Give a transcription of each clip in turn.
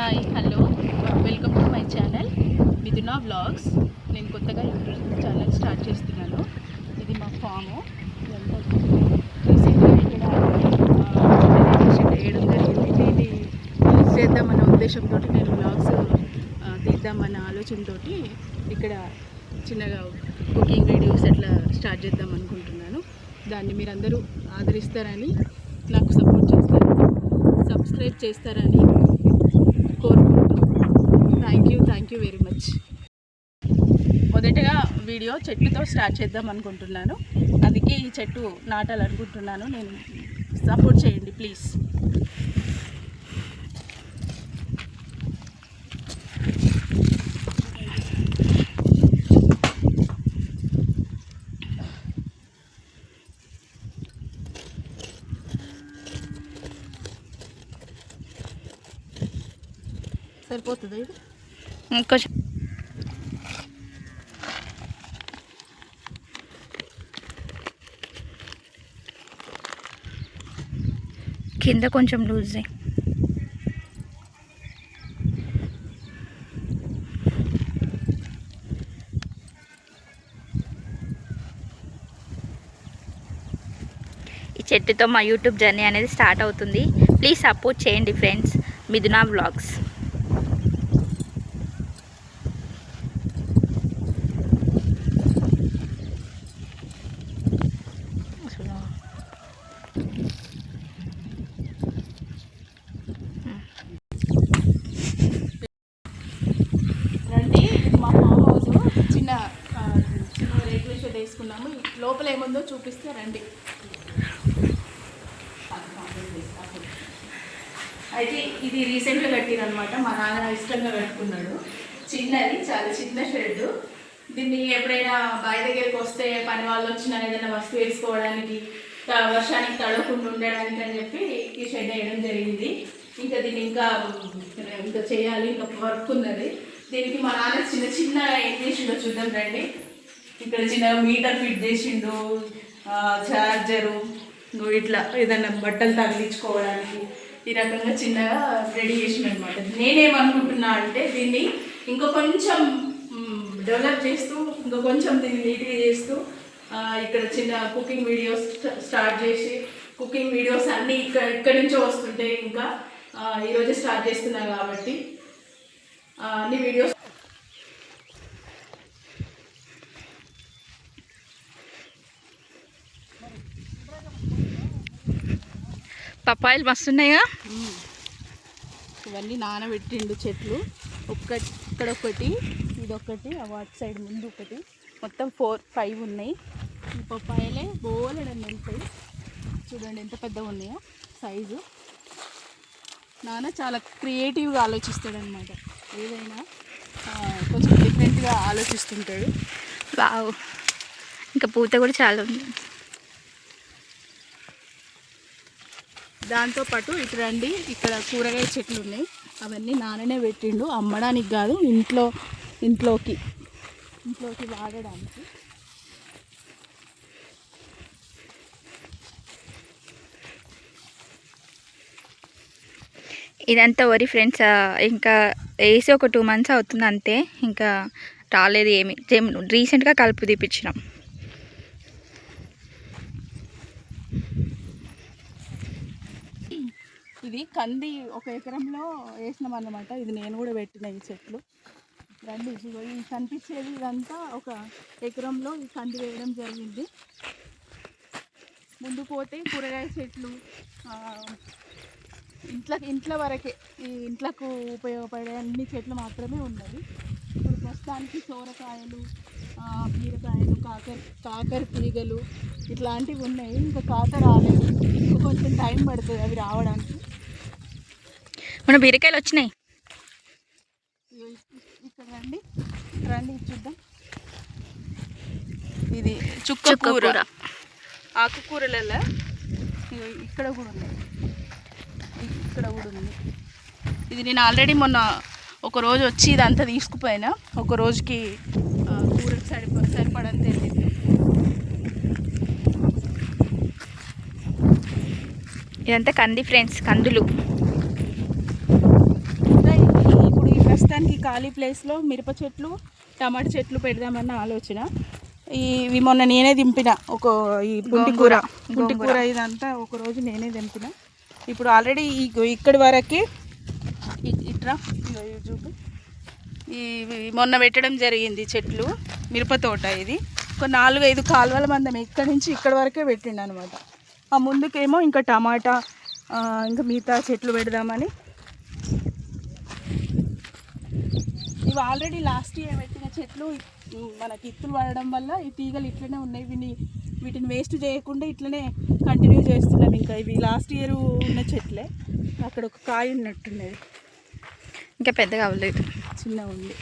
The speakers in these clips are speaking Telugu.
Hi hello welcome to my channel Mithuna vlogs. నేను కొత్తగా యూట్యూబ్ ఛానల్ స్టార్ట్ చేస్తున్నాను. ఇది మా ఫాము. రీసెంట్గా ఇక్కడ వేయడం జరిగింది. దీన్ని యూజ్ చేద్దామన్న ఉద్దేశంతో నేను వ్లాగ్స్ తీద్దామన్న ఆలోచనతో ఇక్కడ చిన్నగా కుకింగ్ వీడియోస్ అట్లా స్టార్ట్ చేద్దాం అనుకుంటున్నాను. దాన్ని మీరందరూ ఆదరిస్తారని, నాకు సపోర్ట్ చేస్తారని, సబ్స్క్రైబ్ చేస్తారని కోరుకుంటూ థ్యాంక్ యూ వెరీ మచ్. మొదటగా వీడియో చెట్టుతో స్టార్ట్ చేద్దాం అనుకుంటున్నాను. అందుకే ఈ చెట్టు నాటాలనుకుంటున్నాను. నేను సపోర్ట్ చేయండి ప్లీజ్. సరిపోతుంది ఇది కొంచెం. కింద కొంచెం లూజ్ అయ్యి ఈ చెట్టుతో మా యూట్యూబ్ జర్నీ అనేది స్టార్ట్ అవుతుంది. ప్లీజ్ సపోర్ట్ చేయండి ఫ్రెండ్స్. మిథునా వ్లాగ్స్. రండి, మా ఫామ్ హౌస్ చిన్న రేకుల షెడ్ వేసుకున్నాము. లోపల ఏముందో చూపిస్తే రండి. అయితే ఇది రీసెంట్గా కట్టిరనమాట. మా నాన్న ఇష్టంగా కట్టుకున్నాడు. చిన్నది, చాలా చిన్న షెడ్. దీన్ని ఎప్పుడైనా బావి దగ్గరికి వస్తే పని వాళ్ళు వచ్చినా ఏదైనా వస్తువు వేసుకోవడానికి, వర్షానికి తడవకుండా ఉండడానికి అని చెప్పి ఈ షెడ్ వేయడం జరిగింది. ఇంకా దీన్ని ఇంకా చేయాలి, ఇంకా వర్క్ ఉన్నది. దీనికి మా నాన్న చిన్న చిన్న ఏం చేసిండో చూద్దాం రండి. ఇక్కడ చిన్న మీటర్ ఫిట్ చేసిండు, ఛార్జరు, ఇట్లా ఏదైనా బట్టలు తగిలించుకోవడానికి ఈ రకంగా చిన్నగా రెడీ చేసిండు అనమాట. నేనేమనుకుంటున్నా అంటే దీన్ని ఇంకో కొంచెం డెవలప్ చేస్తూ, ఇంకో కొంచెం దీన్ని నీట్గా చేస్తూ ఇక్కడ చిన్న కుకింగ్ వీడియోస్ స్టార్ట్ చేసి, కుకింగ్ వీడియోస్ అన్నీ ఇక్కడి నుంచో వస్తుంటాయి. ఇంకా ఈరోజే స్టార్ట్ చేస్తున్నా కాబట్టి అన్ని వీడియోస్. పప్పాయిలు మస్తున్నాయిగా. ఇవన్నీ నానబెట్టిండు చెట్లు. ఇక్కడొకటి, ఇదొకటి, వాటి సైడ్ ముందు ఒకటి, మొత్తం 4-5 ఉన్నాయి. ఈ పప్పాయలే బోలెడన్ని ఉంటాయి. చూడండి ఎంత పెద్దగా ఉన్నాయో సైజు. నాన్న చాలా క్రియేటివ్గా ఆలోచిస్తాడనమాట. ఏదైనా కొంచెం డిఫరెంట్గా ఆలోచిస్తుంటాడు. వావ్, ఇంకా పూత కూడా చాలా ఉంది. దాంతోపాటు ఇటు రండి, ఇక్కడ కూరగాయ చెట్లు ఉన్నాయి. అవన్నీ నాన్ననే పెట్టిండు, అమ్మడానికి కాదు, ఇంట్లోకి వాడడానికి. ఇదంతా వరి ఫ్రెండ్స్. ఇంకా వేసి ఒక 2 months అవుతుంది అంతే. ఇంకా రాలేదు ఏమి. రీసెంట్గా కలుపు తీపించినాం. ఇది కంది 1 ఎకరంలో వేసినాం అన్నమాట. ఇది నేను కూడా పెట్టిన ఈ చెట్లు. రండి, ఈ కనిపించేది ఇదంతా 1 ఎకరంలో ఈ కంది వేయడం జరిగింది. ముందు పోతే కూరగాయ చెట్లు, ఇంట్లో వరకే, ఈ ఇంట్లోకి ఉపయోగపడే అన్ని చెట్లు మాత్రమే ఉన్నది. ఇప్పుడు ప్రస్తుతానికి సోరకాయలు, బీరకాయలు, కాకర తీగలు ఇట్లాంటివి ఉన్నాయి. ఇంకా కాత రాలేదు, ఇంకా కొంచెం టైం పడుతుంది అవి రావడానికి. మన బీరకాయలు వచ్చినాయి. ఇక్కడ రండి చూద్దాం. ఇది చుక్కకూర, ఆకుకూరలలో ఇక్కడ కూడా ఉంది. ఇది నేను ఆల్రెడీ మొన్న ఒక రోజు వచ్చి ఇదంతా తీసుకుపోయినా. ఒక రోజుకి కూరకు సరిపడంత వెళ్ళింది. ఇదంతా కంది ఫ్రెండ్స్, కందులు. ప్రస్తుతానికి ఖాళీ ప్లేస్లో మిరప చెట్లు టమాటా చెట్లు పెడదామన్న ఆలోచన. ఇవి మొన్న నేనే దింపిన ఈ పుంటి కూర ఇదంతా ఒకరోజు నేనే దింపిన. ఇప్పుడు ఆల్రెడీ ఇక్కడి వరకే ఇట్లా చూపు మొన్న పెట్టడం జరిగింది చెట్లు మిరప తోట. ఇది ఒక 4-5 కాలువల మందం ఇక్కడి నుంచి ఇక్కడి వరకే పెట్టిండు అనమాట. ఆ ముందుకేమో ఇంకా టమాటా ఇంకా మిగతా చెట్లు పెడదామని. ఇవి ఆల్రెడీ లాస్ట్ ఇయర్ పెట్టిన చెట్లు మనకి ఇత్తులు పడడం వల్ల ఈ తీగలు ఇట్లనే ఉన్నాయి. వీటిని వేస్ట్ చేయకుండా ఇట్లనే కంటిన్యూ చేస్తున్నాం. ఇంకా ఇవి లాస్ట్ ఇయర్ ఉన్న చెట్లే. అక్కడ ఒక కాయ ఉన్నట్టున్నది, ఇంకా పెద్దగా అవ్వలేదు, చిన్న ఉంది.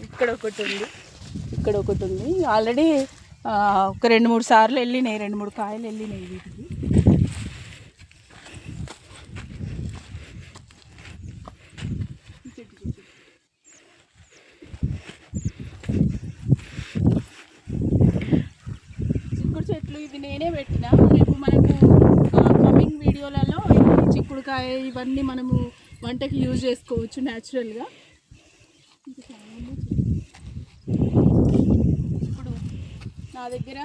ఇక్కడ ఒకటి ఉంది. ఆల్రెడీ ఒక 2-3 సార్లు వెళ్ళినాయి, 2-3 కాయలు వెళ్ళినాయి వీటికి. చిక్కుడు చెట్లు ఇవి నేనే పెట్టిన. రేపు మనకు కమింగ్ వీడియోలలో ఈ చిక్కుడుకాయ ఇవన్నీ మనము వంటకి యూజ్ చేసుకోవచ్చు న్యాచురల్గా. ఇప్పుడు నా దగ్గర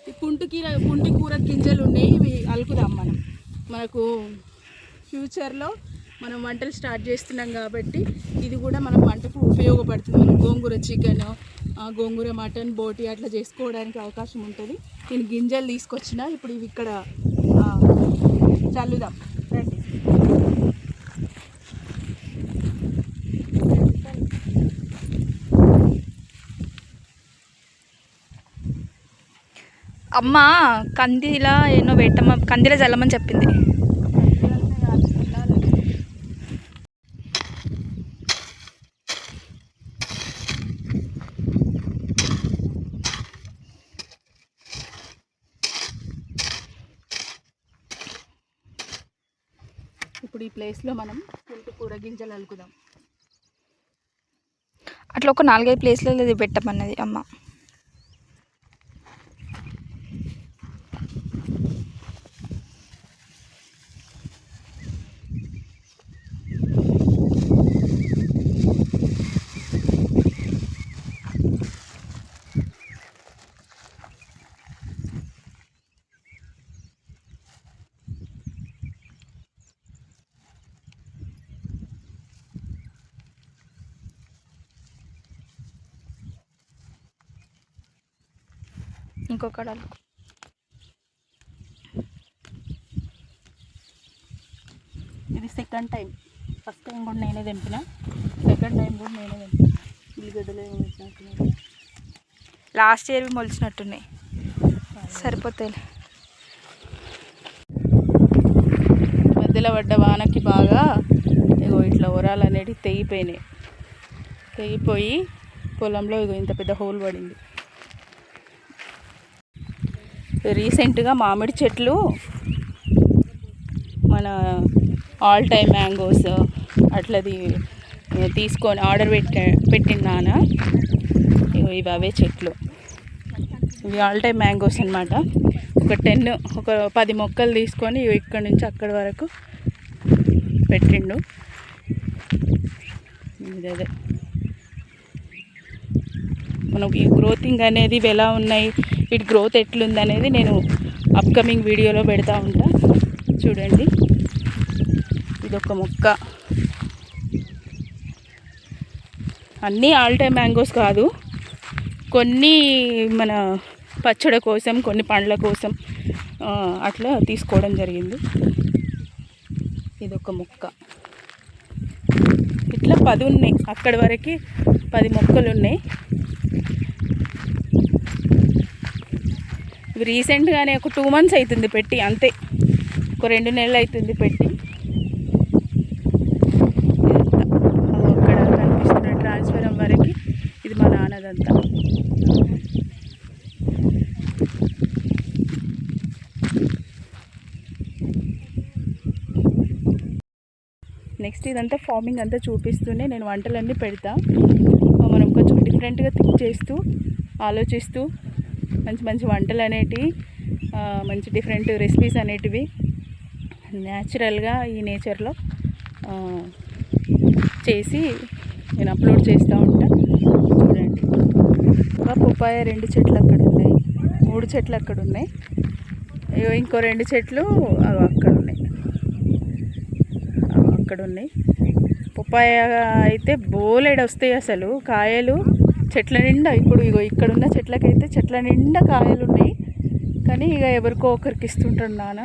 ఈ పుంటి కూర గింజలు ఉన్నాయి. ఇవి అలుకుదాం మనకు ఫ్యూచర్లో మనం వంటలు స్టార్ట్ చేస్తున్నాం కాబట్టి ఇది కూడా మనం వంటకు ఉపయోగపడుతుంది. మనం గోంగూర చికెన్, గోంగూర మటన్, బోటి అట్లా చేసుకోవడానికి అవకాశం ఉంటుంది. నేను గింజలు తీసుకొచ్చిన. ఇప్పుడు ఇవి ఇక్కడ చల్లుదాం రండి. అమ్మ కందిలా ఎన్నో పెట్టమ్మ, కందిలో జల్లమని చెప్పింది. ఇప్పుడు ఈ ప్లేస్లో మనం పుంటి కూర గింజలు అలుకుదాం. అట్లా ఒక 4-5 ప్లేస్లలో ఇది పెట్టమన్నది అమ్మ. ఇంకొకటి ఇది సెకండ్ టైం. ఫస్ట్ టైం కూడా నేనే తెంపిన, సెకండ్ టైం కూడా నేనే తెంపిన. ఉల్లిగడ్డలు ఏమో వచ్చినట్టున్నాయి. లాస్ట్ ఇయర్ మొలిచినట్టున్నాయి, సరిపోతాయి. మధ్యలో పడ్డ వానకి బాగా ఇట్లా ఒరాలు అనేవి తెగిపోయి పొలంలో ఇంత పెద్ద హోల్ పడింది. రీసెంట్గా మామిడి చెట్లు మన ఆల్ టైమ్ మ్యాంగోస్ అట్లది తీసుకొని ఆర్డర్ పెట్టినాన. ఇవి అవే చెట్లు, ఇవి ఆల్ టైమ్ మ్యాంగోస్ అన్నమాట. ఒక 10 మొక్కలు తీసుకొని ఇక్కడ నుంచి అక్కడి వరకు పెట్టిండు. ఇదే మనకి గ్రోతింగ్ అనేది ఇవి ఎలా ఉన్నాయి, వీటి గ్రోత్ ఎట్లుంది అనేది నేను అప్కమింగ్ వీడియోలో పెడతా ఉంటా. చూడండి, ఇదొక మొక్క. అన్నీ ఆల్ టైమ్ మ్యాంగోస్ కాదు, కొన్ని మన పచ్చడి కోసం, కొన్ని పండ్ల కోసం అట్లా తీసుకోవడం జరిగింది. ఇదొక మొక్క. ఇట్లా 10 ఉన్నాయి, అక్కడి వరకు 10 మొక్కలు ఉన్నాయి. ఇవి రీసెంట్గానే ఒక 2 months అవుతుంది పెట్టి, అంతే. ఒక 2 నెలలు అవుతుంది పెట్టి. అక్కడ కనిపిస్తున్న ట్రాన్స్ఫారం వరకు ఇది మా నాన్నదంతా. నెక్స్ట్ ఇదంతా ఫార్మింగ్ అంతా చూపిస్తూనే నేను వంటలన్నీ పెడతా. మనం కొంచెం డిఫరెంట్గా థింక్ చేస్తూ, ఆలోచిస్తూ మంచి మంచి వంటలు అనేటివి, మంచి డిఫరెంట్ రెసిపీస్ అనేటివి న్యాచురల్గా ఈ నేచర్లో చేసి నేను అప్లోడ్ చేస్తూ ఉంటా. చూడండి, ఇంకా పప్పాయ 2 చెట్లు అక్కడ ఉన్నాయి, 3 చెట్లు అక్కడ ఉన్నాయి, ఇంకో 2 చెట్లు అక్కడ ఉన్నాయి, అక్కడ ఉన్నాయి. పప్పాయ అయితే బోలెడు వస్తాయి అసలు కాయలు చెట్ల నిండా. ఇప్పుడు ఇగో ఇక్కడున్న చెట్లకైతే చెట్ల నిండా కాయలు ఉన్నాయి. కానీ ఇక ఎవరికో ఒకరికి ఇస్తుంటాడు నాన్న.